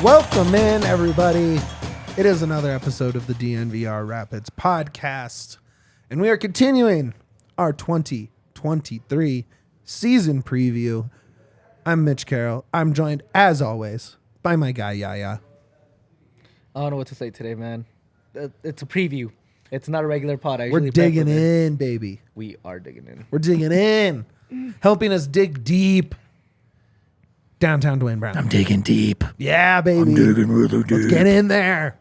Welcome in, everybody. It is another episode of the DNVR Rapids podcast, and we are continuing our 2023 season preview. I'm Mitch Carroll. I'm joined, as always, by my guy, Yahya. I don't know what to say today, man. It's a preview. It's not a regular pod. We're digging in, baby. We are digging in. We're digging in. Helping us dig deep. Downtown Duane Brown. I'm digging deep. Yeah, baby. I'm digging really deep. Let's get in there.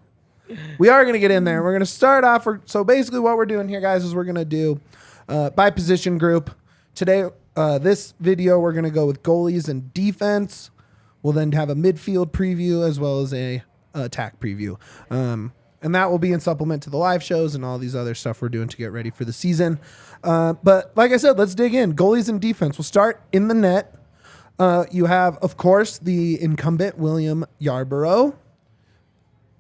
We are going to get in there. We're going to start off. So basically what we're doing here, guys, is we're going to do by position group. Today, this video, we're going to go with goalies and defense. We'll then have a midfield preview as well as a attack preview. And that will be in supplement to the live shows and all these other stuff we're doing to get ready for the season. But like I said, let's dig in. Goalies and defense. We'll start in the net. You have, of course, the incumbent William Yarbrough.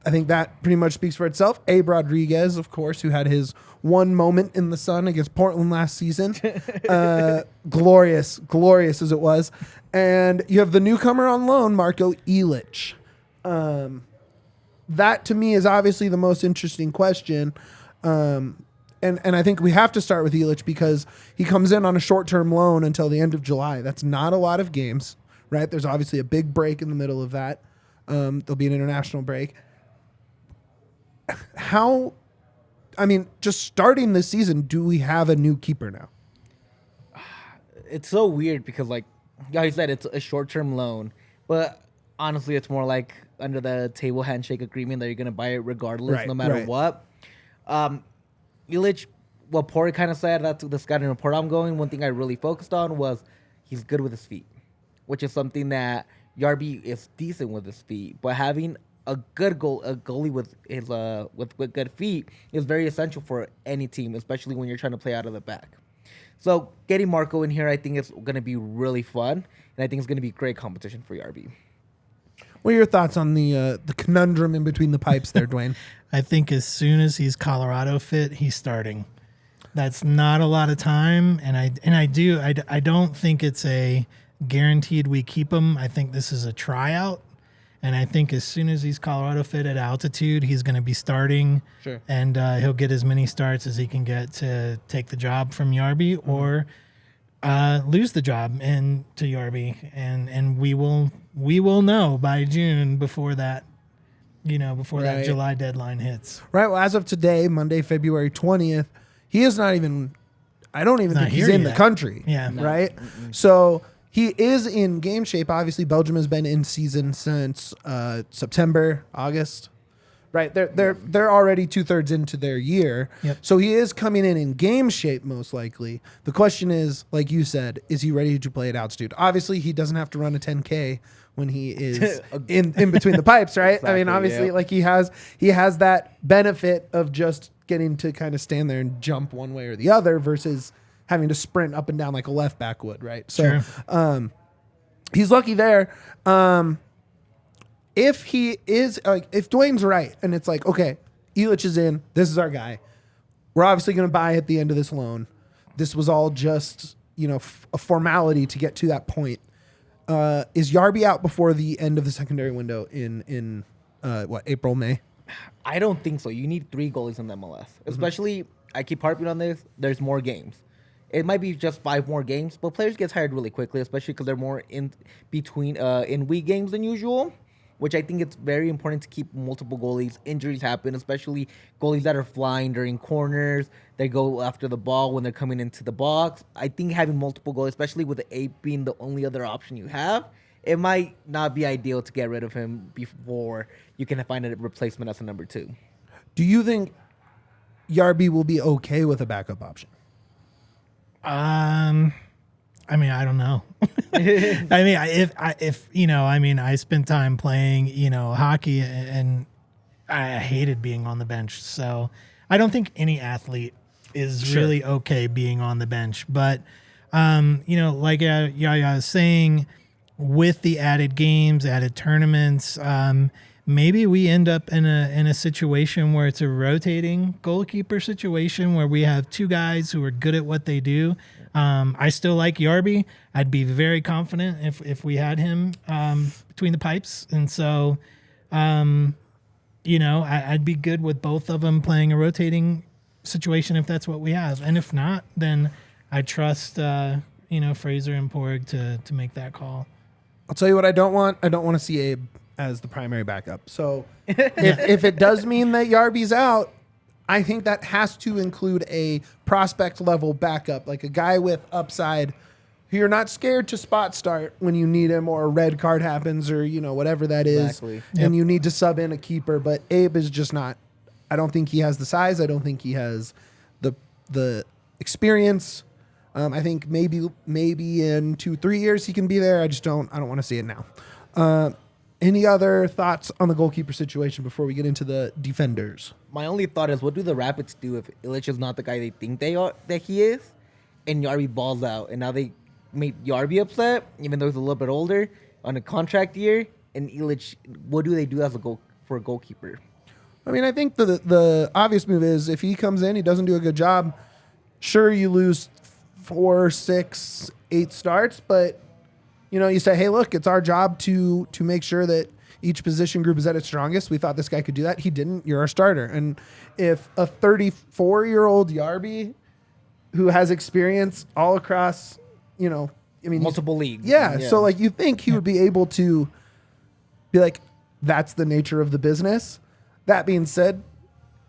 I think that pretty much speaks for itself. Abe Rodriguez, of course, who had his one moment in the sun against Portland last season. Glorious as it was. And you have the newcomer on loan, Marco Elich. That, to me, is obviously the most interesting question. And I think we have to start with Elich because he comes in on a short-term loan until the end of July. That's not a lot of games, right? There's obviously a big break in the middle of that. There'll be an international break. Just starting this season, do we have a new keeper now? It's so weird because, like you said, it's a short-term loan. But honestly, it's more like under the table handshake agreement that you're going to buy it regardless, no matter what. Illich, what Pori kind of said, that's the scouting report I'm going. One thing I really focused on was he's good with his feet, which is something that Yarby is decent with his feet. But having a goalie with his with good feet is very essential for any team, especially when you're trying to play out of the back. So getting Marco in here, I think it's going to be really fun, and I think it's going to be great competition for Yarby. What are your thoughts on the conundrum in between the pipes there, Duane? I think as soon as he's Colorado fit, he's starting. That's not a lot of time, and I don't think it's a guaranteed we keep him. I think this is a tryout, and I think as soon as he's Colorado fit at altitude, he's going to be starting, sure. And he'll get as many starts as he can get to take the job from Yarby or lose the job to Yarby, and we will know by June before that. That July deadline hits. Right. Well, as of today, Monday, February 20th, he is not even, I don't even think he's in the country. Yeah. No. Right. Mm-mm. So he is in game shape. Obviously, Belgium has been in season since September, August. Right. They're already 2/3 into their year. Yep. So he is coming in game shape, most likely. The question is, like you said, is he ready to play at altitude? Obviously, he doesn't have to run a 10K when he is in between the pipes, right? Exactly, I mean, obviously, like he has that benefit of just getting to kind of stand there and jump one way or the other versus having to sprint up and down like a left back would, right? So sure. He's lucky there. If he is if Duane's right and it's like, okay, Elich is in, this is our guy. We're obviously going to buy at the end of this loan. This was all just, a formality to get to that point. Is Yarby out before the end of the secondary window in April, May? I don't think so. You need 3 goalies in the MLS. Especially, I keep harping on this, there's more games. It might be just 5 more games, but players get tired really quickly, especially because they're more in between in week games than usual, which I think it's very important to keep multiple goalies. Injuries happen, especially goalies that are flying during corners. They go after the ball when they're coming into the box. I think having multiple goalies, especially with the 8 being the only other option you have, it might not be ideal to get rid of him before you can find a replacement as a number 2. Do you think Yarby will be okay with a backup option? I don't know. I spent time playing, hockey, and I hated being on the bench. So I don't think any athlete is really okay being on the bench. But, like Yahya was saying, with the added games, added tournaments, maybe we end up in a situation where it's a rotating goalkeeper situation where we have 2 guys who are good at what they do. I still like Yarby. I'd be very confident if we had him between the pipes. And so I'd be good with both of them playing a rotating situation if that's what we have. And if not, then I trust, Fraser and Porg to make that call. I'll tell you what I don't want. I don't want to see Abe as the primary backup. So if it does mean that Yarby's out, I think that has to include a prospect level backup, like a guy with upside who you're not scared to spot start when you need him or a red card happens or, whatever that is. Exactly. And you need to sub in a keeper. But Abe is just not. I don't think he has the size. I don't think he has the experience. I think maybe in 2-3 years he can be there. I don't want to see it now. Any other thoughts on the goalkeeper situation before we get into the defenders? My only thought is, what do the Rapids do if Illich is not the guy they think that he is, and Yarby balls out, and now they made Yarby upset, even though he's a little bit older on a contract year, and Illich, what do they do as for a goalkeeper? I mean, I think the obvious move is if he comes in, he doesn't do a good job. Sure, you lose 4, 6, 8 starts, but you say, hey, look, it's our job to make sure that each position group is at its strongest. We thought this guy could do that. He didn't. You're our starter. And if a 34-year-old Yarby who has experience all across, multiple leagues. Yeah. So you think he would be able to be like, that's the nature of the business. That being said,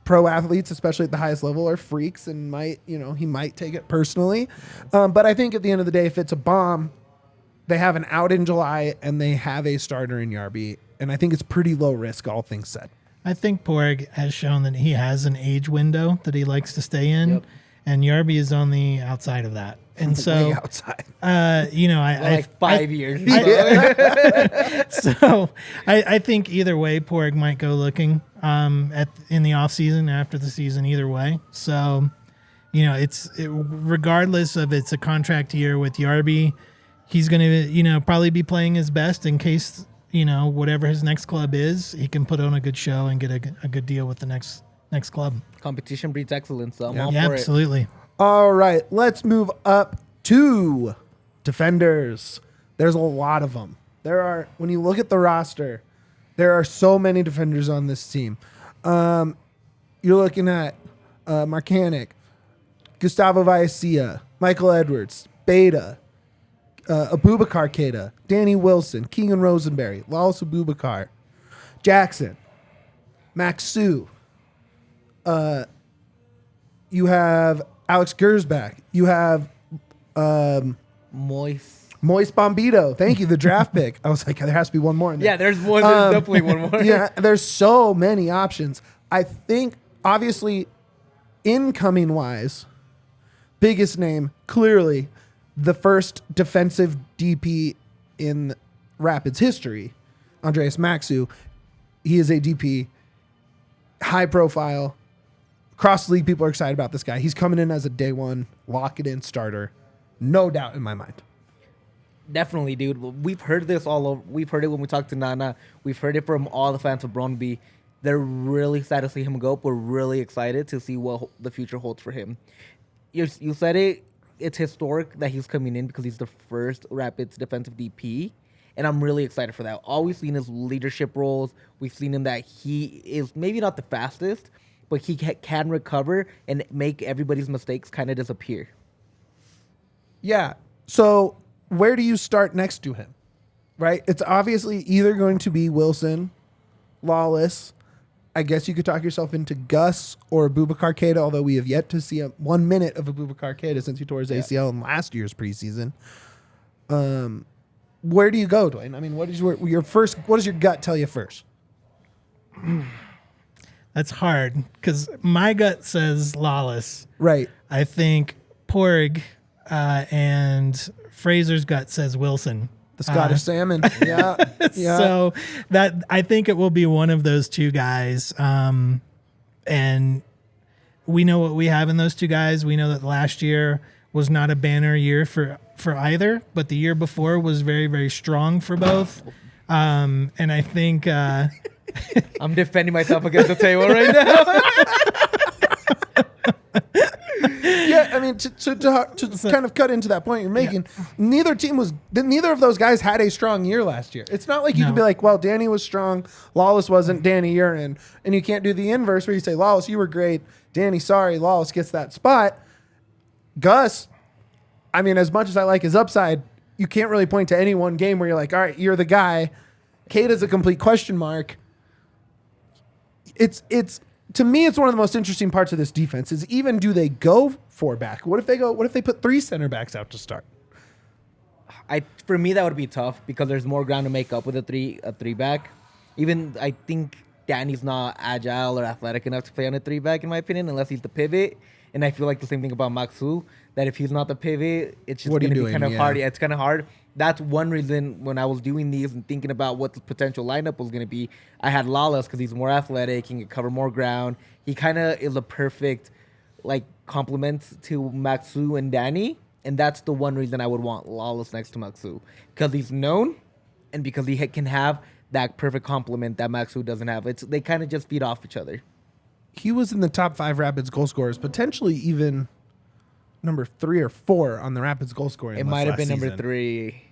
pro athletes, especially at the highest level, are freaks and he might take it personally. But I think at the end of the day, if it's a bomb, they have an out in July and they have a starter in Yarby. And I think it's pretty low risk, all things said. I think Porg has shown that he has an age window that he likes to stay in. Yep. And Yarby is on the outside of that. And so, way outside. I 5 years. So I think either way, Porg might go looking in the off season, after the season, either way. So, regardless of it's a contract year with Yarby, he's going to, probably be playing his best in case, whatever his next club is, he can put on a good show and get a good deal with the next club. Competition breeds excellence, so I'm all for absolutely. it. All right, let's move up to defenders. There's a lot of them. When you look at the roster, there are so many defenders on this team. You're looking at Marcanic, Gustavo Vallecilla, Michael Edwards, Beta, Abubakar Keita, Danny Wilson, Keegan Rosenberry, Lawless Abubakar, Jackson, Maxsø. You have Alex Gersbach. You have Moist Bombito. Thank you, the draft pick. I was like, there has to be one more in there. Yeah, there's one. There's definitely one more. Yeah, there's so many options. I think, obviously, incoming-wise, biggest name, clearly, the first defensive DP in Rapids history, Andreas Maxsø. He is a DP, high profile. Across the league, people are excited about this guy. He's coming in as a day one, lock it in starter. No doubt in my mind. Definitely, dude. We've heard this all over. We've heard it when we talked to Nana. We've heard it from all the fans of Brøndby. They're really sad to see him go. We're really excited to see what the future holds for him. You said it. It's historic that he's coming in because he's the first Rapids defensive DP. And I'm really excited for that. All we've seen is leadership roles. We've seen him that he is maybe not the fastest, but he can recover and make everybody's mistakes kind of disappear. Yeah. So where do you start next to him? Right? It's obviously either going to be Wilson, Lawless. I guess you could talk yourself into Gus or Abubakar Keita, although we have yet to see 1 minute of Abubakar Keita since he tore his ACL in last year's preseason. Where do you go, Duane? I mean, what does your gut tell you first? That's hard because my gut says Lawless. Right. I think Porg and Fraser's gut says Wilson. The Scottish Salmon. Yeah. Yeah. So that I think it will be one of those two guys. And we know what we have in those two guys. We know that last year was not a banner year for either, but the year before was very, very strong for both. And I think I'm defending myself against the table right now. Yeah, I mean, to kind of cut into that point you're making, neither of those guys had a strong year last year. It's not like you can be like, well, Danny was strong, Lawless wasn't. Danny, you're in, and you can't do the inverse where you say, Lawless, you were great. Danny, sorry, Lawless gets that spot. Gus, I mean, as much as I like his upside, you can't really point to any one game where you're like, all right, you're the guy. Kate is a complete question mark. It's to me, it's one of the most interesting parts of this defense is even do they go 4 back? What if they put 3 center backs out to start? For me, that would be tough because there's more ground to make up with a three back. Even I think Danny's not agile or athletic enough to play on a 3 back, in my opinion, unless he's the pivot. And I feel like the same thing about Maxsø, that if he's not the pivot, it's just going to be kind of hard. Yeah, it's kind of hard. That's one reason when I was doing these and thinking about what the potential lineup was going to be, I had Lawless because he's more athletic, he can cover more ground. He kind of is a perfect complement to Maxsø and Danny. And that's the one reason I would want Lawless next to Maxsø. Because he's known and because he can have that perfect complement that Maxsø doesn't have. They kind of just feed off each other. He was in the top 5 Rapids goal scorers, potentially even number 3 or 4 on the Rapids goal scoring list. It might have been season. number 3.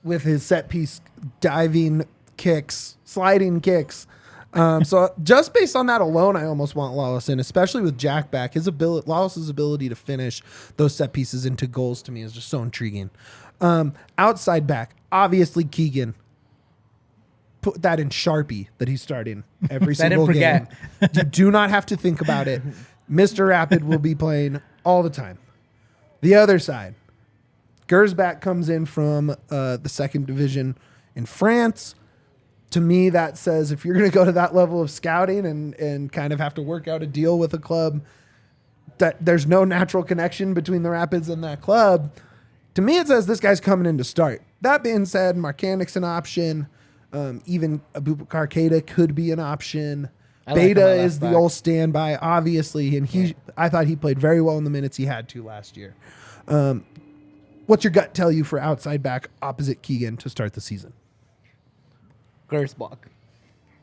With his set piece diving kicks, sliding kicks. So just based on that alone, I almost want Lawless in, especially with Jack back. Lawless's ability to finish those set pieces into goals to me is just so intriguing. Outside back, obviously Keegan. Put that in Sharpie that he's starting every single game. You do not have to think about it. Mr. Rapid will be playing all the time. The other side, Gersbach comes in from the 2nd division in France. To me, that says if you're going to go to that level of scouting and kind of have to work out a deal with a club, that there's no natural connection between the Rapids and that club. To me, it says this guy's coming in to start. That being said, Markanic's an option. Even Abubakar Keita could be an option. Beta is the old standby, obviously, and I thought he played very well in the minutes he had to last year. What's your gut tell you for outside back opposite Keegan to start the season? Gersbach.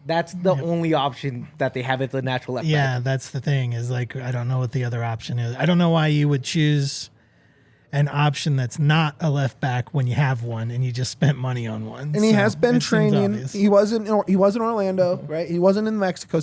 That's the only option that they have at the natural left back. Yeah, that's the thing is I don't know what the other option is. I don't know why you would choose an option that's not a left back when you have one and you just spent money on one. And he has been training. He was in Orlando, right? He wasn't in the Mexico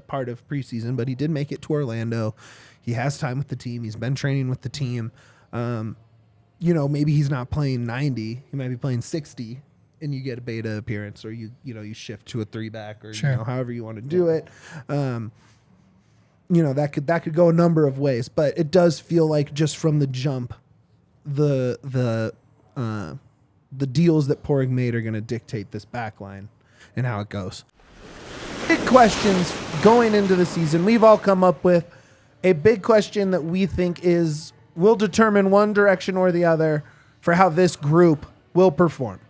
part of preseason, but he did make it to Orlando. He has time with the team. He's been training with the team. Maybe he's not playing 90. He might be playing 60, and you get a Beta appearance, or you shift to a 3 back, or however you want to do it. That could go a number of ways, but it does feel like just from the jump, the deals that Porig made are going to dictate this back line and how it goes. Big questions going into the season. We've all come up with a big question that we think will determine one direction or the other for how this group will perform.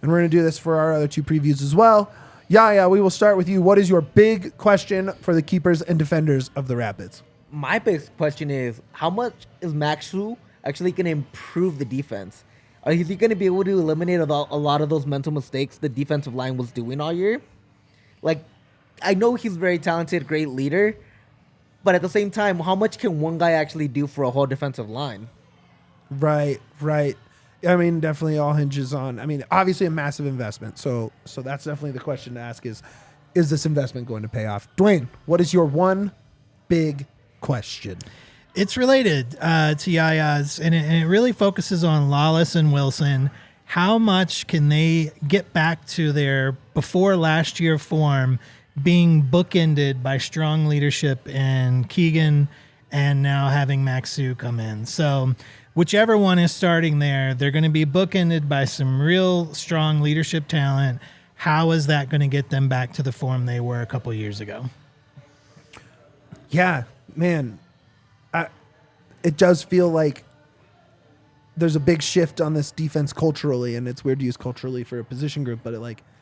And we're going to do this for our other 2 previews as well. Yahya, we will start with you. What is your big question for the keepers and defenders of the Rapids? My big question is, how much is Maxsø actually going to improve the defense? Is he going to be able to eliminate a lot of those mental mistakes the defensive line was doing all year? I know he's very talented, great leader, but at the same time, how much can one guy actually do for a whole defensive line? Right. I mean, definitely all hinges on, obviously a massive investment. So that's definitely the question to ask is this investment going to pay off? Duane, what is your one big question? It's related to Yaya's, and it really focuses on Lawless and Wilson. How much can they get back to their before last year form, being bookended by strong leadership in Keegan and now having Maxsø come in? So whichever one is starting there, they're going to be bookended by some real strong leadership talent. How is that going to get them back to the form they were a couple years ago? Yeah, man. It does feel like there's a big shift on this defense culturally, and it's weird to use culturally for a position group, but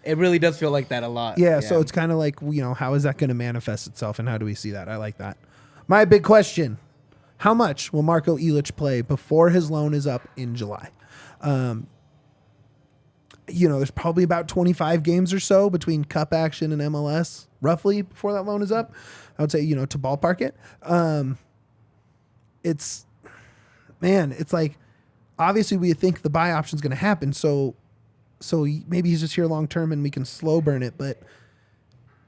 it really does feel like that a lot. Yeah. So it's kind of like, how is that going to manifest itself, and how do we see that? I like that. My big question, how much will Marko Ilić play before his loan is up in July? There's probably about 25 games or so between cup action and MLS, roughly, before that loan is up. I would say, to ballpark it. man, it's like, obviously we think the buy option is going to happen. So maybe he's just here long term and we can slow burn it. But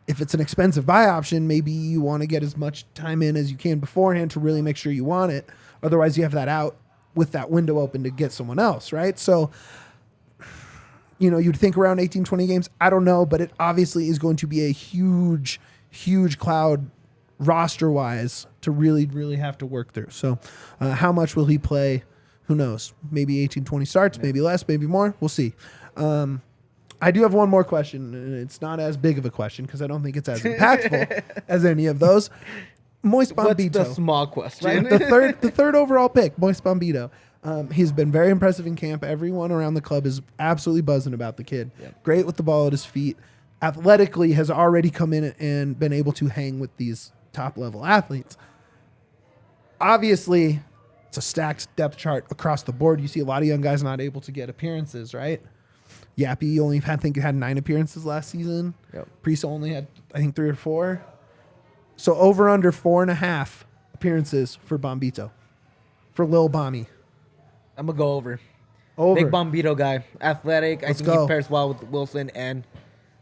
if it's an expensive buy option, maybe you want to get as much time in as you can beforehand to really make sure you want it. Otherwise, you have that out with that window open to get someone else, right? So, you'd think around 18, 20 games. I don't know, but it obviously is going to be a huge, huge cloud roster-wise to really, really have to work through. So how much will he play? Who knows? Maybe 18, 20 starts, maybe less, maybe more. We'll see. I do have one more question, and it's not as big of a question because I don't think it's as impactful as any of those. Moist Bombito. What's the small question? Right? The third overall pick, Moist Bombito. He's been very impressive in camp. Everyone around the club is absolutely buzzing about the kid. Yep. Great with the ball at his feet. Athletically has already come in and been able to hang with these top-level athletes. Obviously, it's a stacked depth chart across the board. You see a lot of young guys not able to get appearances, right? Yappy only had 9 appearances last season. Yep. Priest only had, I think, 3 or 4. So over under 4.5 appearances for Bombito, for Lil Bommy. I'm going to go over. Over. Big Bombito guy. Athletic. Let's I think go. he pairs well with Wilson and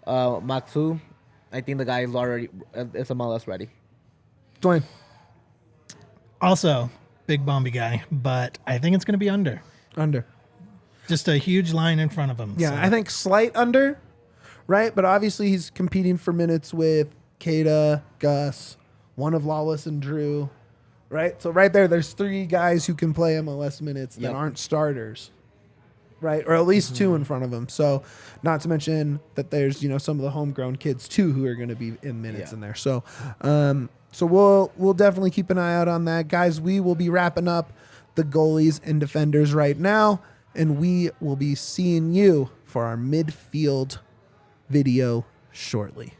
Maxsø. I think the guy is already is MLS ready. Duane. Also, big Bomby guy, but I think it's going to be under. Under. Just a huge line in front of him. Yeah, so. I think slight under, right? But obviously he's competing for minutes with Keita, Gus, one of Lawless and Drew, right? So right there's 3 guys who can play MLS minutes that aren't starters, right? Or at least 2 in front of him. So not to mention that there's, some of the homegrown kids too who are going to be in minutes in there. So so we'll definitely keep an eye out on that. Guys, we will be wrapping up the goalies and defenders right now, and we will be seeing you for our midfield video shortly.